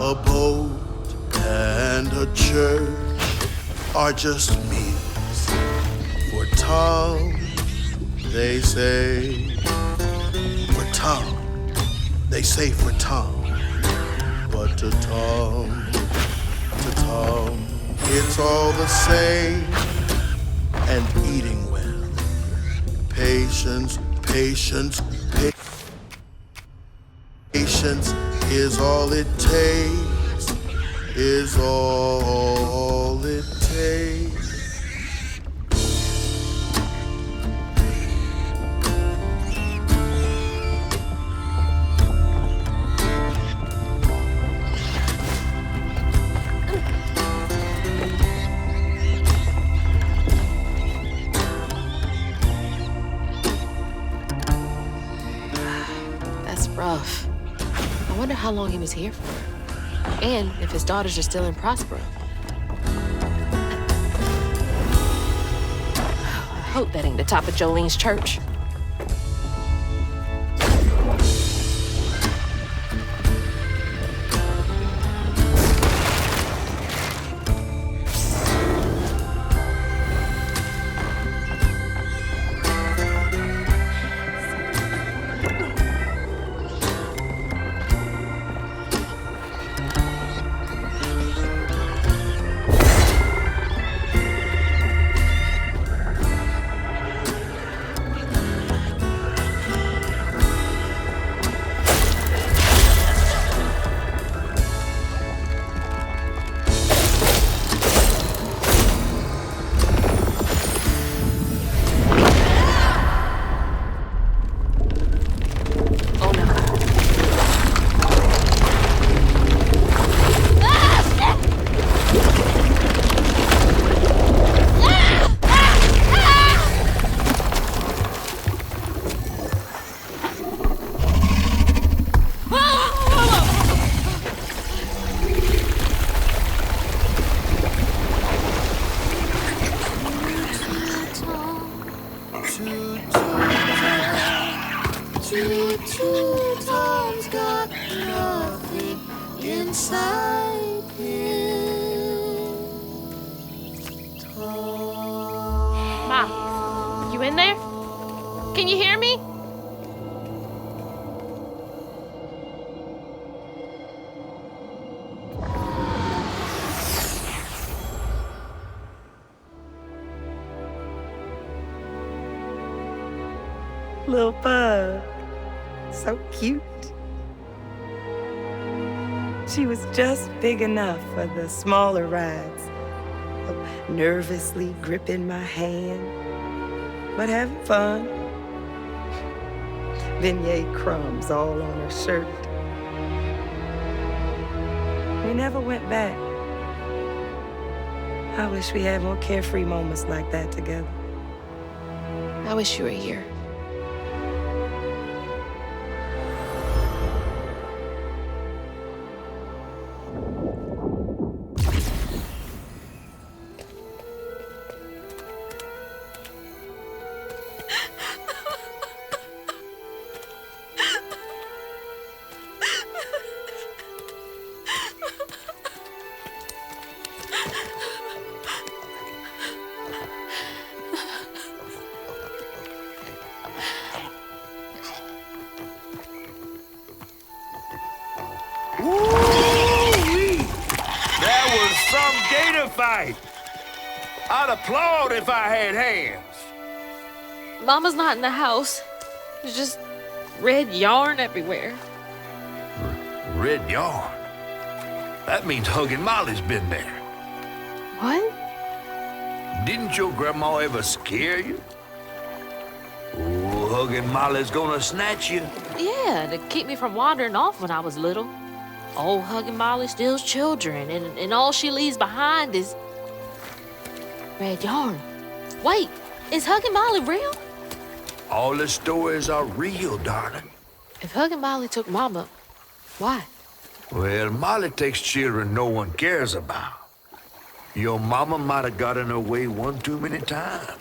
A boat and a church are just meals for Tom, they say. For Tom, they say for Tom. But to Tom, it's all the same. And eating well, patience, patience, patience is all it takes, is all it takes. That's rough. I wonder how long he was here for. And if his daughters are still in Prospero. I hope that ain't the top of Jolene's church. Tom's got nothing inside him. Ma, you in there? Can you hear me? Little bug. So cute. She was just big enough for the smaller rides, nervously gripping my hand, but having fun. Beignet crumbs all on her shirt. We never went back. I wish we had more carefree moments like that together. I wish you were here. Woo-wee! That was some gator fight. I'd applaud if I had hands. Mama's not in the house. There's just red yarn everywhere. Red yarn? That means Huggin' Molly's been there. What? Didn't your grandma ever scare you? Oh, Huggin' Molly's gonna snatch you. Yeah, to keep me from wandering off when I was little. Old Huggin' Molly steals children, and all she leaves behind is red yarn. Wait, is Huggin' Molly real? All the stories are real, darling. If Huggin' Molly took Mama, why? Well, Molly takes children no one cares about. Your mama might have gotten away one too many times.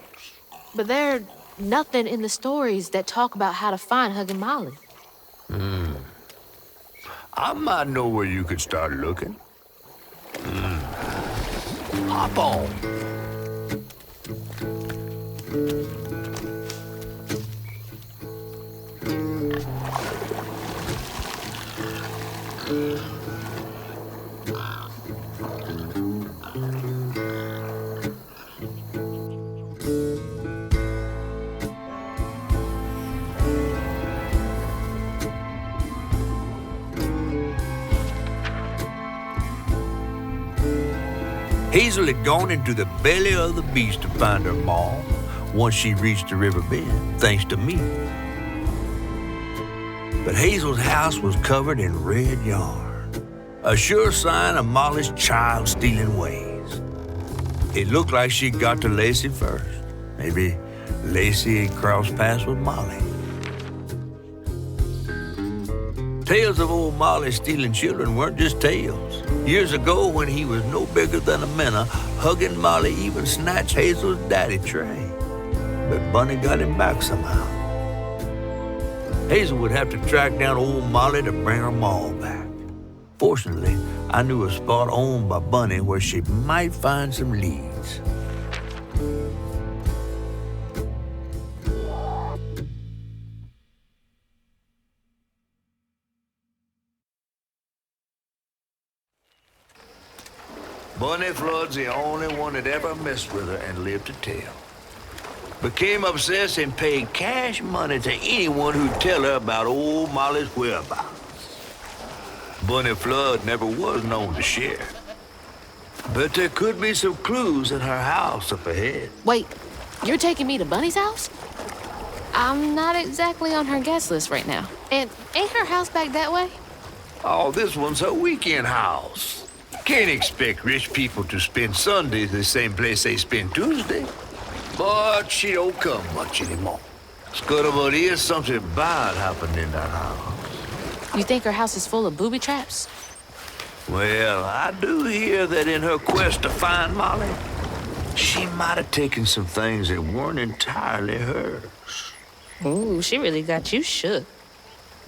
But there's nothing in the stories that talk about how to find Huggin' Molly. I might know where you could start looking. Hop on. Hazel had gone into the belly of the beast to find her ma once she reached the river bend, thanks to me. But Hazel's house was covered in red yarn, a sure sign of Molly's child-stealing ways. It looked like she'd got to Lacey first. Maybe Lacey had crossed paths with Molly. Tales of old Molly stealing children weren't just tales. Years ago, when he was no bigger than a minnow, hugging Molly even snatched Hazel's daddy Trey. But Bunny got him back somehow. Hazel would have to track down old Molly to bring her ma back. Fortunately, I knew a spot owned by Bunny where she might find some leads. Bunny Flood's the only one that ever messed with her and lived to tell. Became obsessed and paid cash money to anyone who'd tell her about old Molly's whereabouts. Bunny Flood never was known to share. But there could be some clues in her house up ahead. Wait, you're taking me to Bunny's house? I'm not exactly on her guest list right now. And ain't her house back that way? Oh, this one's her weekend house. Can't expect rich people to spend Sundays the same place they spend Tuesday. But she don't come much anymore. Scuttlebutt is something bad happened in that house. You think her house is full of booby traps? Well, I do hear that in her quest to find Molly, she might have taken some things that weren't entirely hers. Ooh, she really got you shook.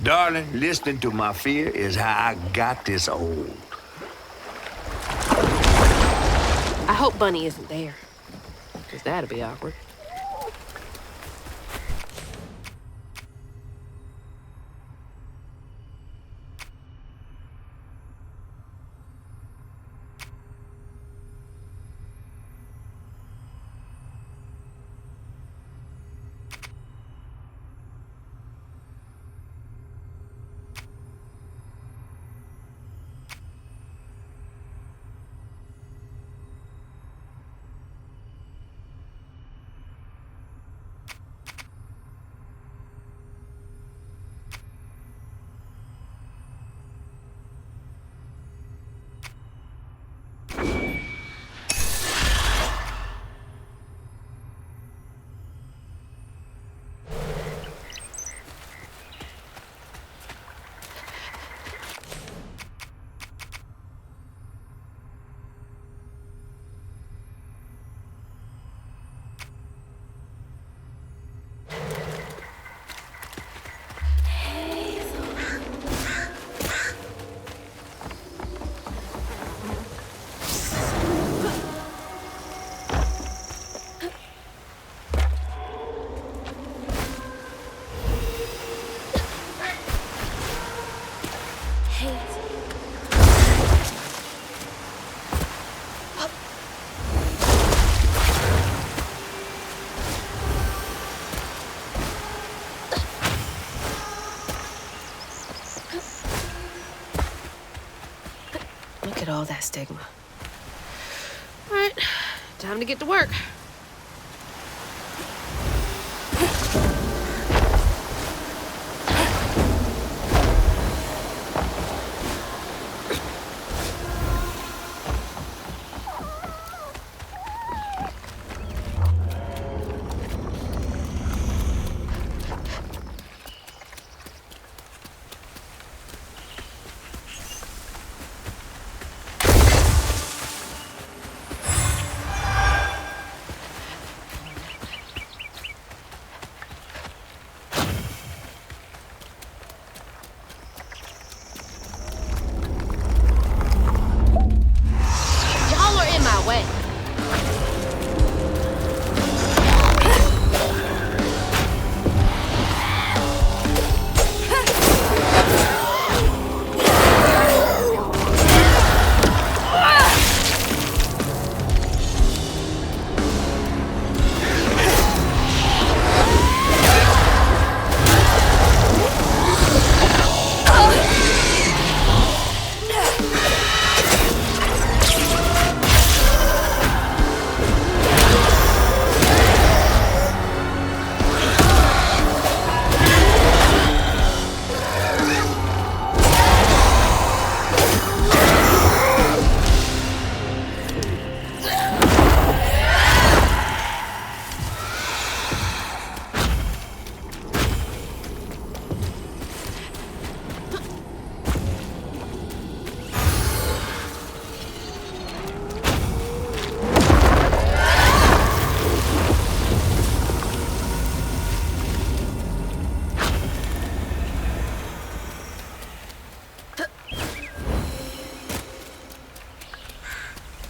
Darling, listening to my fear is how I got this old. I hope Bunny isn't there, because that'd be awkward. Look at all that stigma. All right, time to get to work.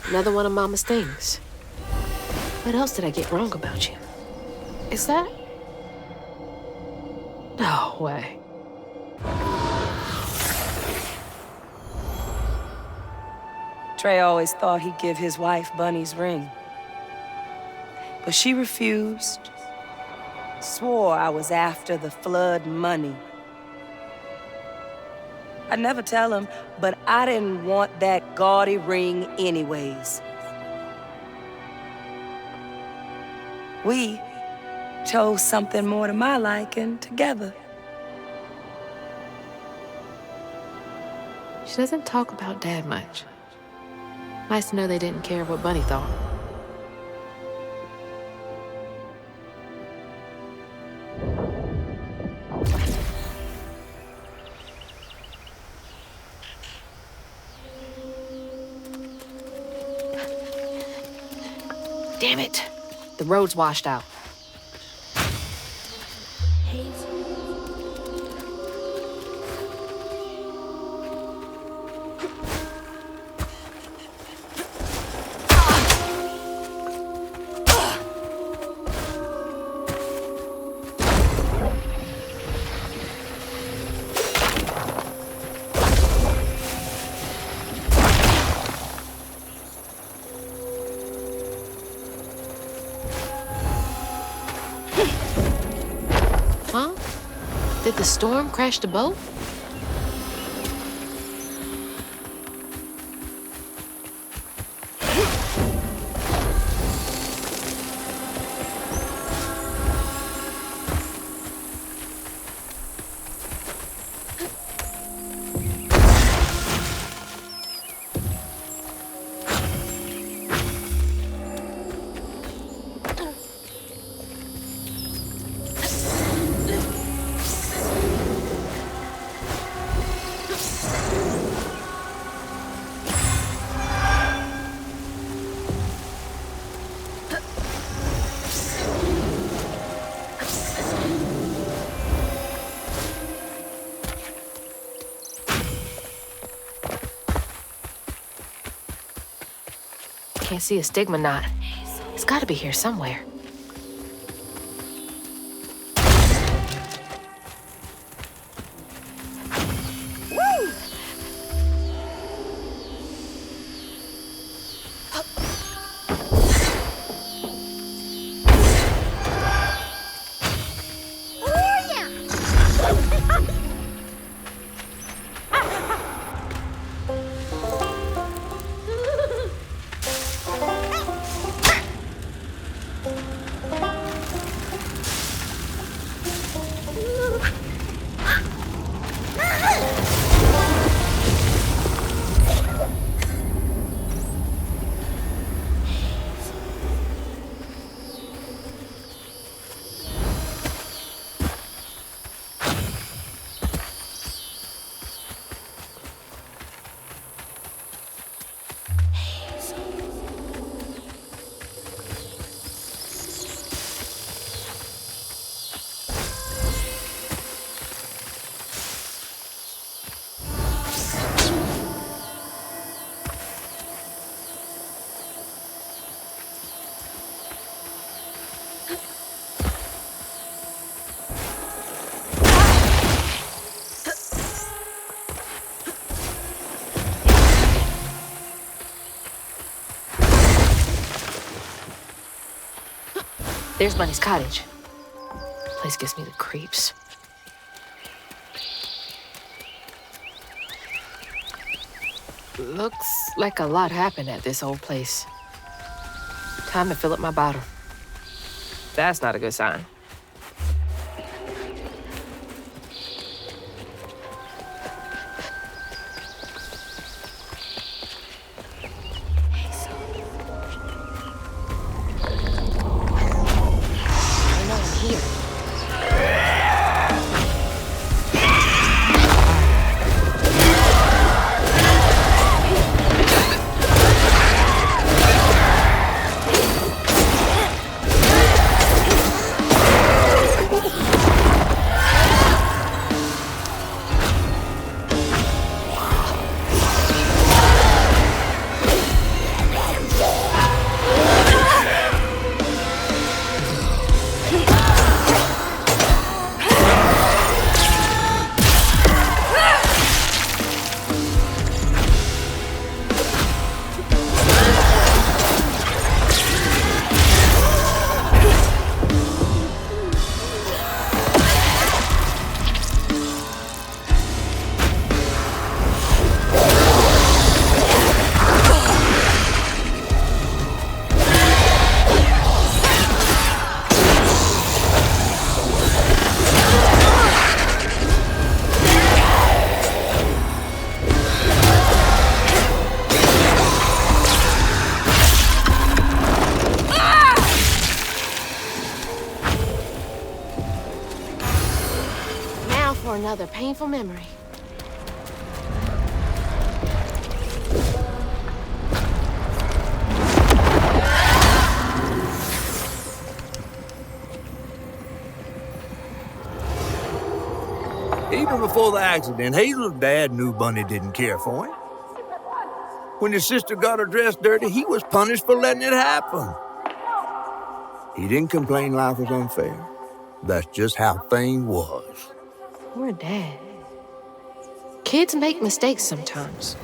Another one of Mama's things. What else did I get wrong about you? Is that? No way. Trey always thought he'd give his wife Bunny's ring. But she refused. Swore I was after the flood money. I'd never tell him, but I didn't want that gaudy ring anyways. We chose something more to my liking together. She doesn't talk about Dad much. Nice to know they didn't care what Bunny thought. Damn it! The road's washed out. Huh? Did the storm crash the boat? Can't see a stigma knot. It's gotta be here somewhere. There's Bunny's cottage. Place gives me the creeps. Looks like a lot happened at this old place. Time to fill up my bottle. That's not a good sign. Another painful memory. Even before the accident, Hazel's dad knew Bunny didn't care for him. When his sister got her dress dirty, he was punished for letting it happen. He didn't complain life was unfair. That's just how things was. Poor Dad. Kids make mistakes sometimes.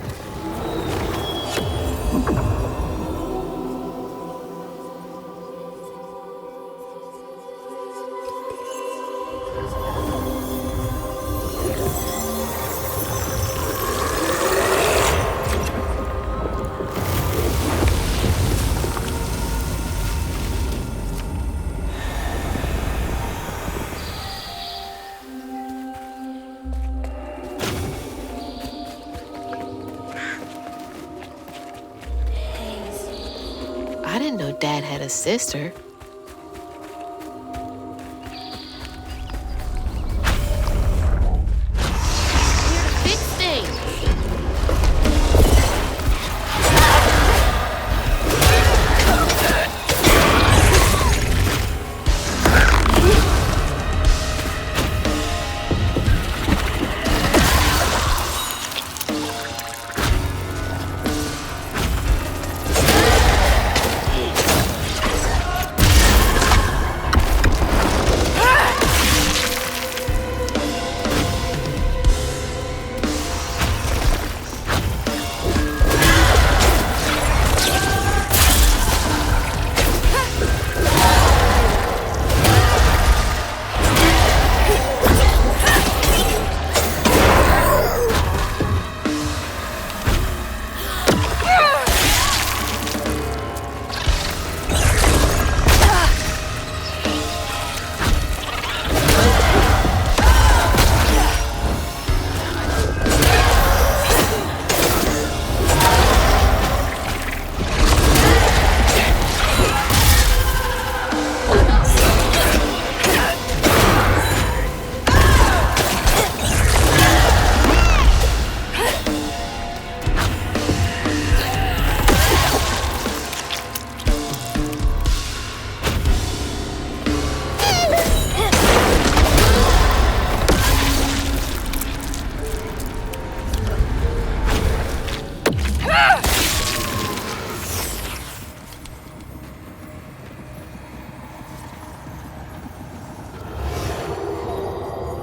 I didn't know Dad had a sister. Here to fix things.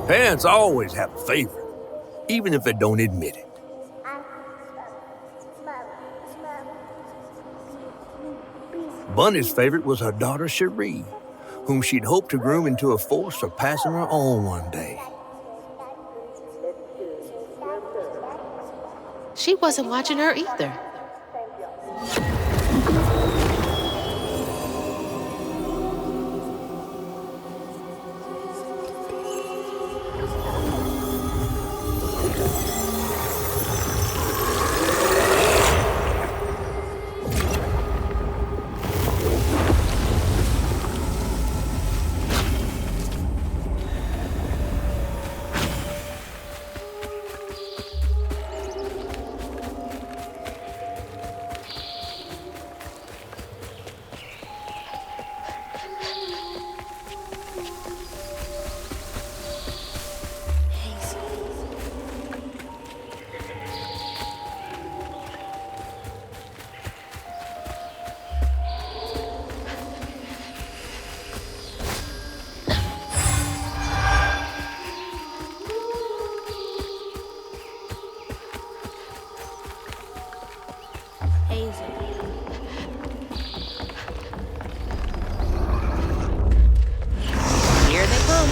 Parents always have a favorite, even if they don't admit it. Bunny's favorite was her daughter Cherie, whom she'd hoped to groom into a force surpassing her own one day. She wasn't watching her either. Here they come.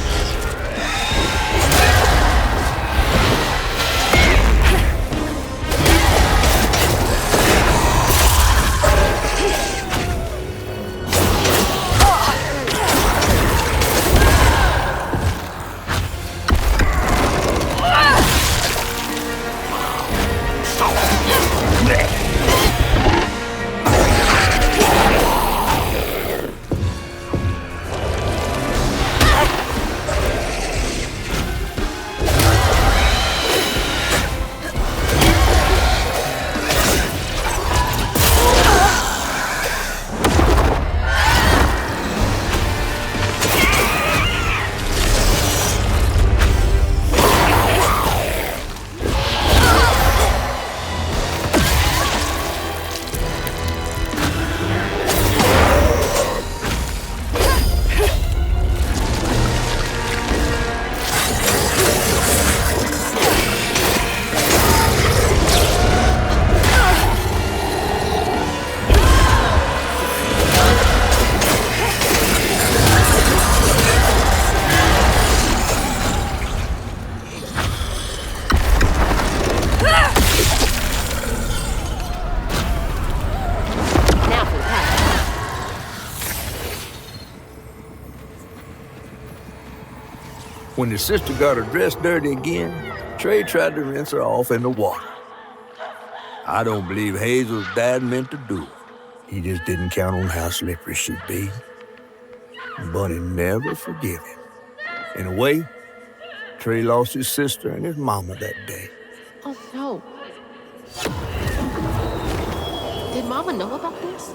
When his sister got her dress dirty again, Trey tried to rinse her off in the water. I don't believe Hazel's dad meant to do it. He just didn't count on how slippery she'd be. Bunny never forgave him. In a way, Trey lost his sister and his mama that day. Oh, no. Did Mama know about this?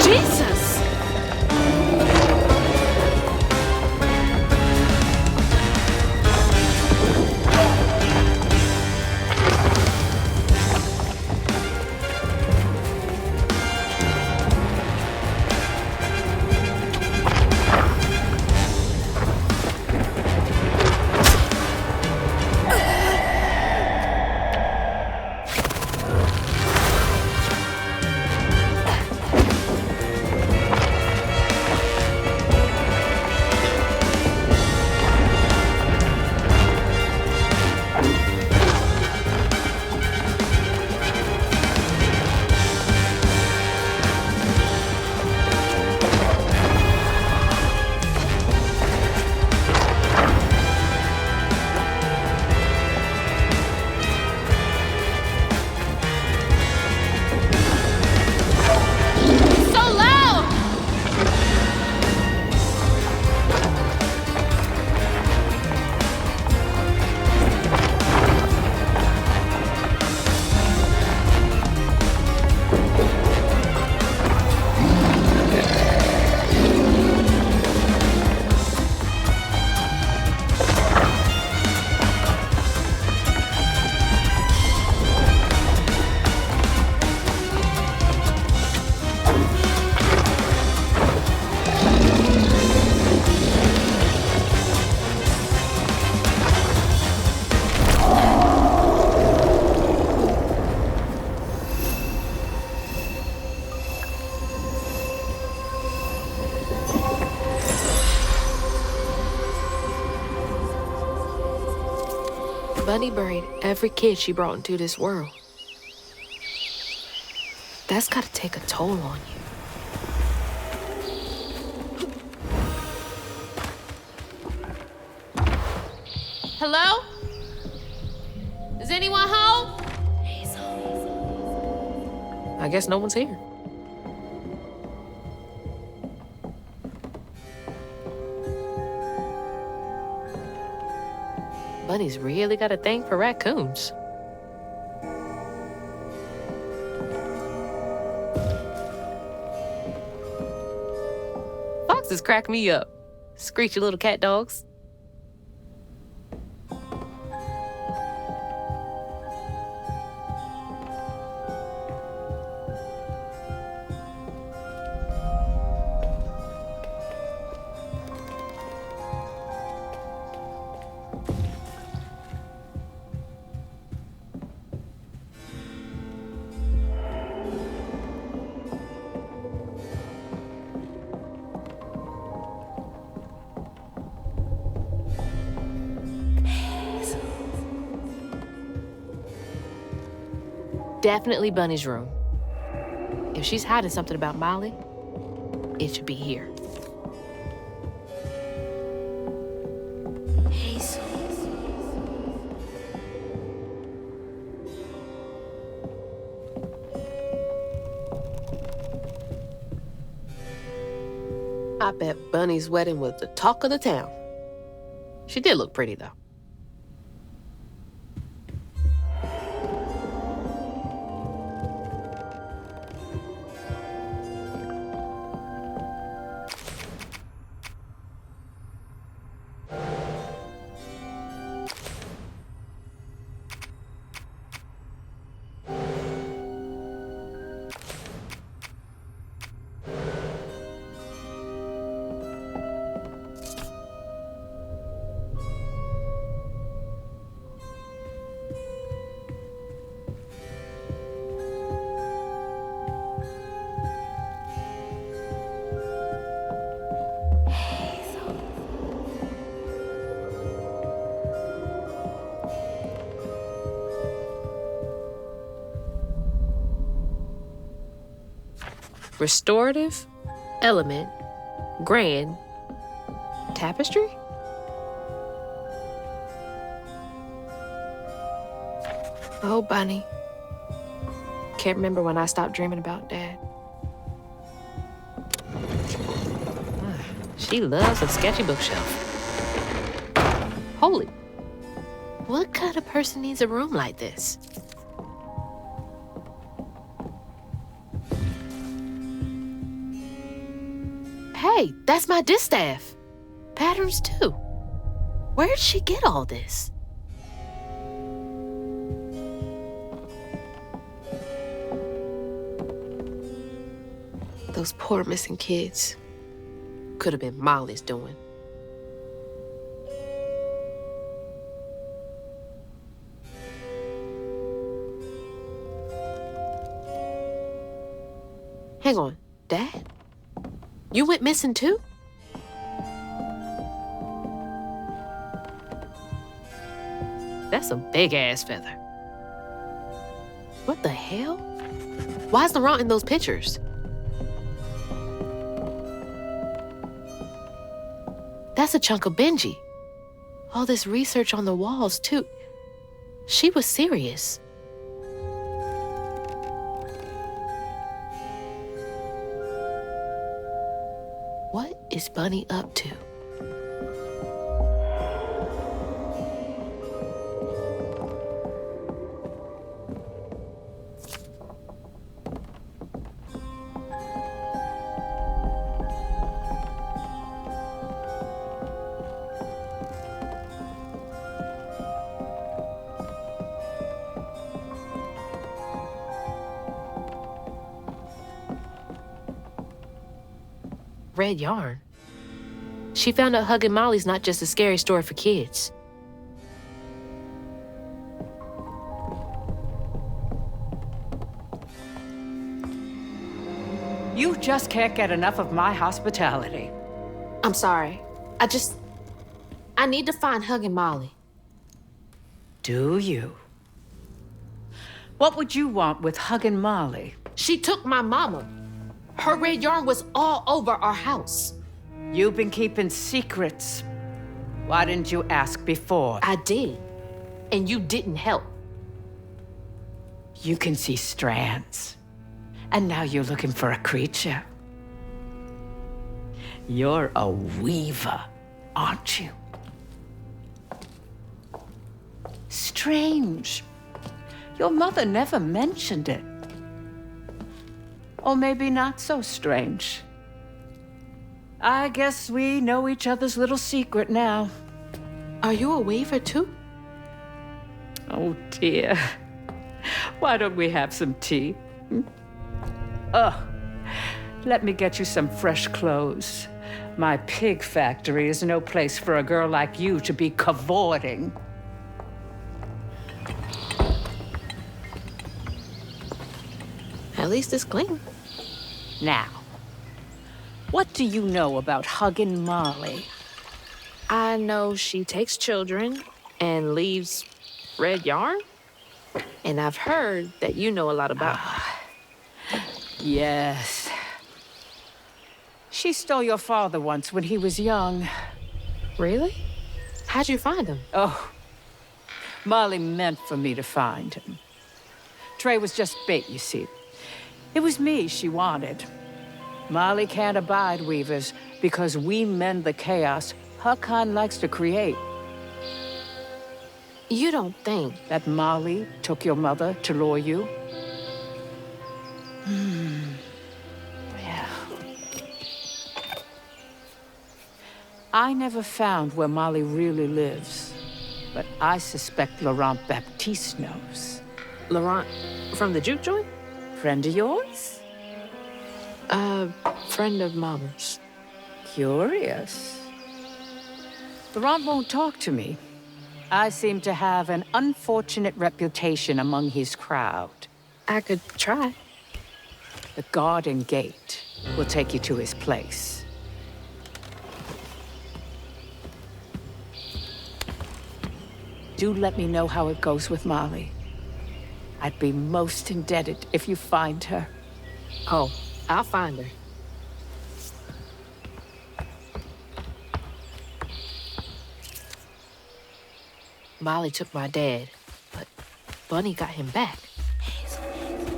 Jesus! So loud! Bunny buried every kid she brought into this world. That's gotta take a toll on you. Hello? Is anyone home? I guess no one's here. Bunny's really got a thing for raccoons. Foxes crack me up. Screechy little cat dogs. Definitely Bunny's room. If she's hiding something about Molly, it should be here. I bet Bunny's wedding was the talk of the town. She did look pretty, though. Restorative, element, grand, tapestry? Oh, Bunny. Can't remember when I stopped dreaming about Dad. She loves a sketchy bookshelf. Holy. What kind of person needs a room like this? Hey, that's my distaff. Patterns too. Where'd she get all this? Those poor missing kids. Could have been Molly's doing. Hang on, Dad? You went missing too? That's a big-ass feather. What the hell? Why's Laurent in those pictures? That's a chunk of Benji. All this research on the walls, too. She was serious. What is Bunny up to? Red yarn. She found out Huggin' Molly's not just a scary story for kids. You just can't get enough of my hospitality. I'm sorry. I need to find Huggin' Molly. Do you? What would you want with Huggin' Molly? She took my mama. Her red yarn was all over our house. You've been keeping secrets. Why didn't you ask before? I did. And you didn't help. You can see strands. And now you're looking for a creature. You're a weaver, aren't you? Strange. Your mother never mentioned it. Or maybe not so strange. I guess we know each other's little secret now. Are you a weaver too? Oh dear. Why don't we have some tea? Let me get you some fresh clothes. My pig factory is no place for a girl like you to be cavorting. At least it's clean. Now, what do you know about Huggin' Molly? I know she takes children and leaves red yarn. And I've heard that you know a lot about her. Yes. She stole your father once when he was young. Really? How'd you find him? Oh, Molly meant for me to find him. Trey was just bait, you see. It was me she wanted. Molly can't abide weavers because we mend the chaos her kind likes to create. You don't think That Molly took your mother to lure you? Yeah. I never found where Molly really lives, but I suspect Laurent Baptiste knows. Laurent from the juke joint? Friend of yours? A friend of Mama's. Curious. Laurent won't talk to me. I seem to have an unfortunate reputation among his crowd. I could try. The garden gate will take you to his place. Do let me know how it goes with Molly. I'd be most indebted if you find her. Oh, I'll find her. Molly took my dad, but Bunny got him back.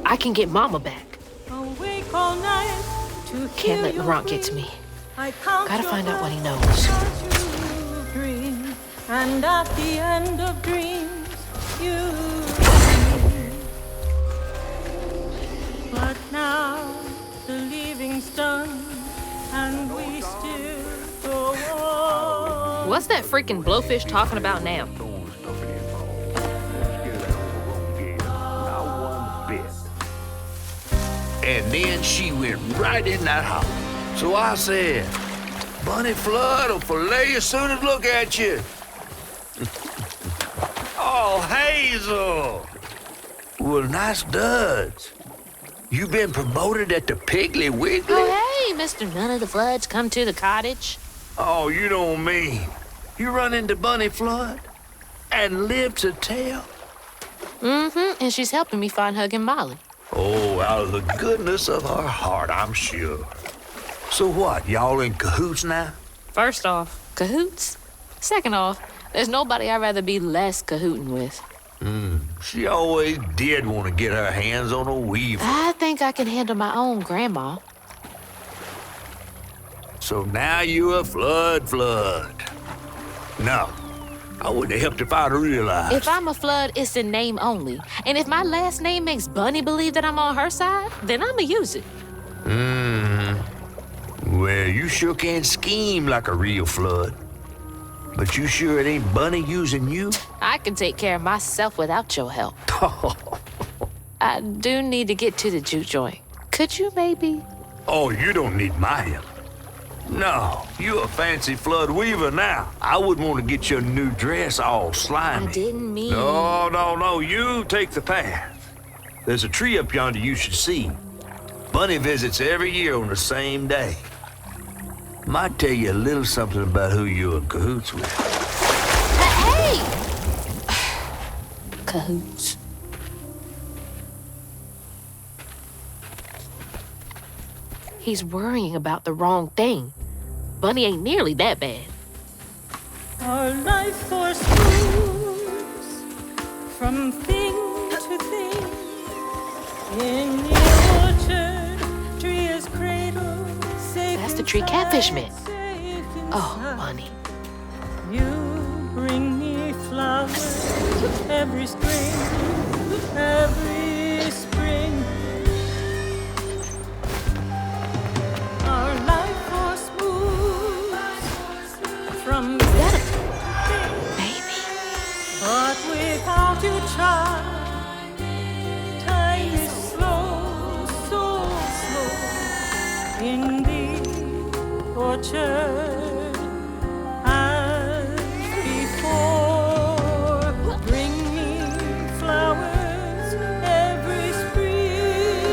I can get Mama back. Awake all night to Can't let Laurent get to me. Gotta find out what he knows. Dream, and at the end of dreams, you. But now the leaving's done, and we still go on. What's that freaking blowfish talking about now? And then she went right in that house. So I said, Bunny Flood will fillet you as soon as look at you. Oh, Hazel. Well, nice duds. You been promoted at the Piggly Wiggly? Oh, hey, Mr. None of the Floods, come to the cottage. Oh, you don't mean. You run into Bunny Flood and live to tell? Mm-hmm, and she's helping me find Huggin' Molly. Oh, out of the goodness of her heart, I'm sure. So what, y'all in cahoots now? First off, cahoots. Second off, there's nobody I'd rather be less cahooting with. She always did want to get her hands on a weaver. I think I can handle my own grandma. So now you're a Flood. No, I wouldn't have helped if I'd realized. If I'm a Flood, it's in name only. And if my last name makes Bunny believe that I'm on her side, then I'ma use it. Well, you sure can scheme like a real Flood. But you sure it ain't Bunny using you? I can take care of myself without your help. I do need to get to the juke joint. Could you maybe? Oh, you don't need my help. No, you a fancy Flood weaver now. I wouldn't want to get your new dress all slimy. I didn't mean... No, you take the path. There's a tree up yonder you should see. Bunny visits every year on the same day. Might tell you a little something about who you're in cahoots with. Hey! Cahoots. He's worrying about the wrong thing. Bunny ain't nearly that bad. Our life forsooth, from thing to thing. In the orchard, tree is cradle, safe. That's the tree Catfish meant. safe Oh, inside. Bunny. You bring me flowers every spring, every spring. Our life was smooth from Baby. but without you, child, time is slow, so slow in the orchard. As before, bring me flowers every spring.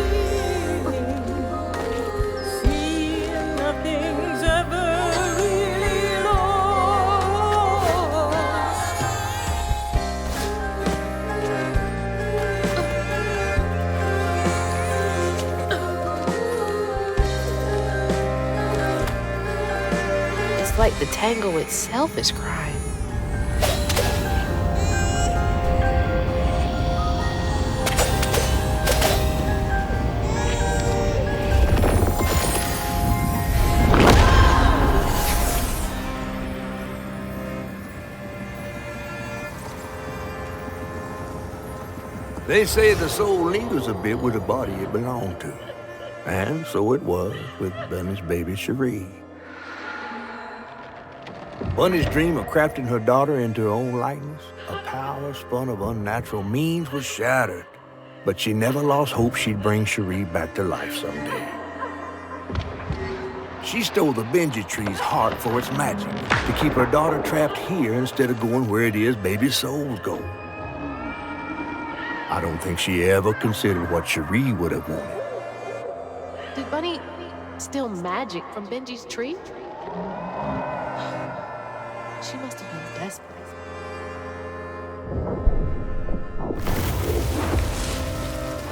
See, nothing's ever really lost. It's like the tango itself is crying. They say the soul lingers a bit with the body it belonged to. And so it was with Bunny's baby Cherie. Bunny's dream of crafting her daughter into her own likeness, a power spun of unnatural means, was shattered. But she never lost hope she'd bring Cherie back to life someday. She stole the Benji tree's heart for its magic, to keep her daughter trapped here instead of going where it is baby souls go. I don't think she ever considered what Cherie would have wanted. Did Bunny steal magic from Benji's tree? She must have been desperate.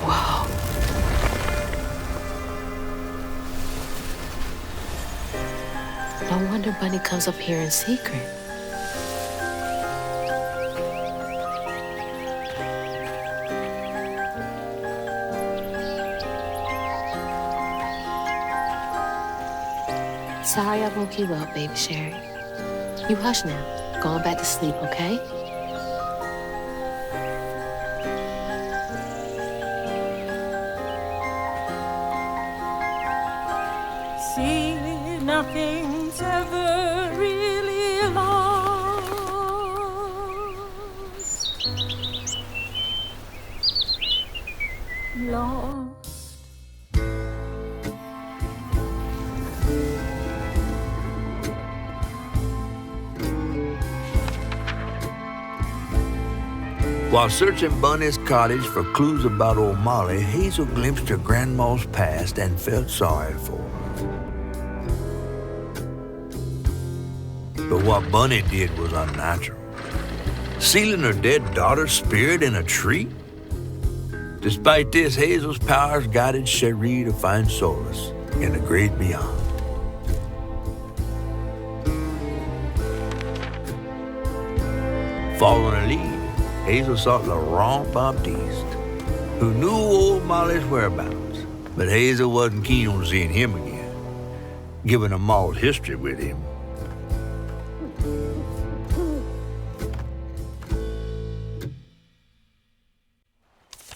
Whoa. No wonder Bunny comes up here in secret. Sorry I woke you up, baby Sherry. You hush now. Going back to sleep, okay? See, nothing's ever really lost. Lost. While searching Bunny's cottage for clues about old Molly, Hazel glimpsed her grandma's past and felt sorry for her. But what Bunny did was unnatural. Sealing her dead daughter's spirit in a tree? Despite this, Hazel's powers guided Cherie to find solace in the great beyond. Following her lead, Hazel sought Laurent Baptiste, who knew old Molly's whereabouts, but Hazel wasn't keen on seeing him again, given a mauled history with him.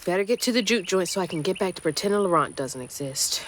Better get to the juke joint so I can get back to pretending Laurent doesn't exist.